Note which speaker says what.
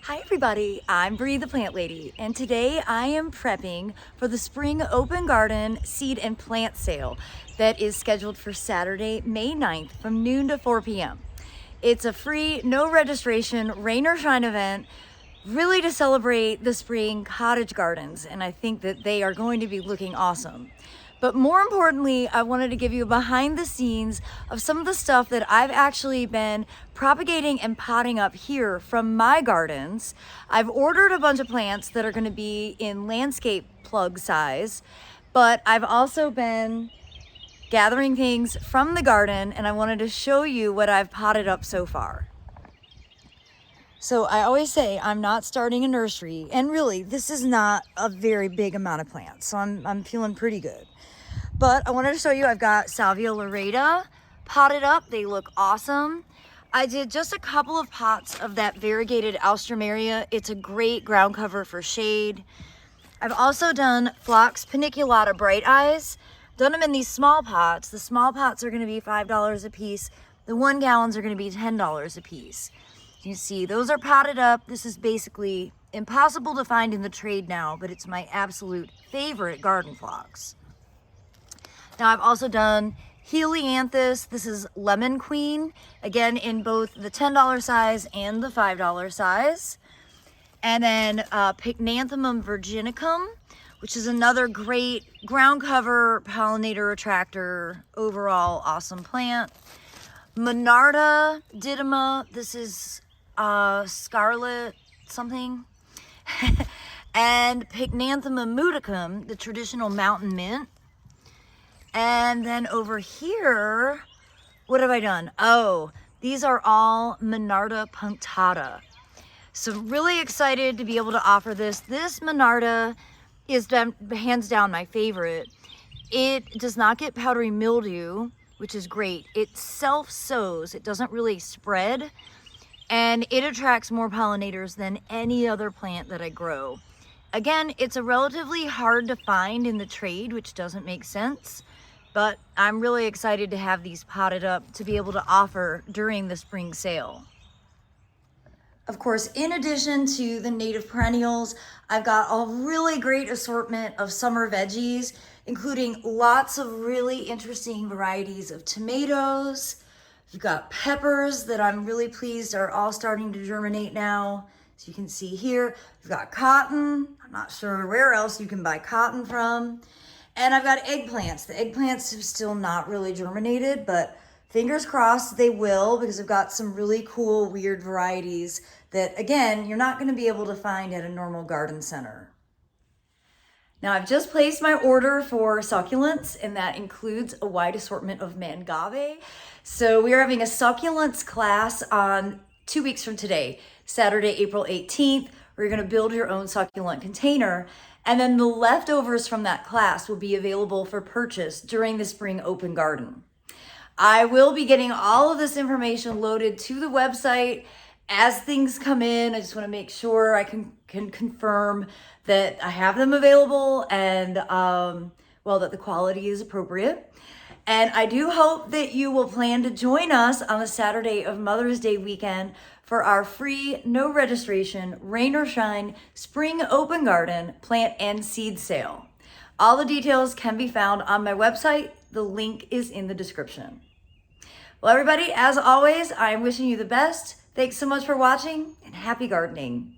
Speaker 1: Hi everybody, I'm Bree the Plant Lady, and today I am prepping for the Spring Open Garden Seed and Plant Sale that is scheduled for Saturday, May 9th from noon to 4 p.m. It's a free, no registration, rain or shine event, really to celebrate the spring cottage gardens, and I think that they are going to be looking awesome. But more importantly, I wanted to give you a behind the scenes of some of the stuff that I've actually been propagating and potting up here from my gardens. I've ordered a bunch of plants that are going to be in landscape plug size, but I've also been gathering things from the garden, and I wanted to show you what I've potted up so far. So I always say I'm not starting a nursery, and really this is not a very big amount of plants, so I'm feeling pretty good. But I wanted to show you, I've got Salvia lyrata potted up. They look awesome. I did just a couple of pots of that variegated alstroemeria. It's a great ground cover for shade. I've also done Phlox paniculata bright eyes. Done them in these small pots. The small pots are going to be $5 a piece. The 1 gallons are going to be $10 a piece. You see, those are potted up. This is basically impossible to find in the trade now, but it's my absolute favorite garden phlox. Now I've also done Helianthus. This is Lemon Queen, again in both the $10 size and the $5 size. And then Pycnanthemum virginicum, which is another great ground cover, pollinator attractor, overall awesome plant. Monarda didyma, this is scarlet something. And Pycnanthemum muticum, the traditional mountain mint. And then over here, what have I done? Oh, these are all Monarda punctata. So really excited to be able to offer this. This Monarda is hands down my favorite. It does not get powdery mildew, which is great. It self-sows, it doesn't really spread, and it attracts more pollinators than any other plant that I grow. Again, it's a relatively hard to find in the trade, which doesn't make sense. But I'm really excited to have these potted up to be able to offer during the spring sale. Of course, in addition to the native perennials, I've got a really great assortment of summer veggies, including lots of really interesting varieties of tomatoes. We've got peppers that I'm really pleased are all starting to germinate now. As you can see here, we've got cotton. I'm not sure where else you can buy cotton from. And I've got eggplants. The eggplants have still not really germinated, but fingers crossed they will, because I've got some really cool, weird varieties that, again, you're not gonna be able to find at a normal garden center. Now I've just placed my order for succulents, and that includes a wide assortment of mangave. So we are having a succulents class on 2 weeks from today, Saturday, April 18th, where you're gonna build your own succulent container. And then the leftovers from that class will be available for purchase during the Spring Open Garden. I will be getting all of this information loaded to the website as things come in. I just want to make sure I can confirm that I have them available and, well, that the quality is appropriate. And I do hope that you will plan to join us on the Saturday of Mother's Day weekend for our free, no registration, rain or shine, Spring Open Garden plant and seed sale. All the details can be found on my website. The link is in the description. Well, everybody, as always, I am wishing you the best. Thanks so much for watching, and happy gardening.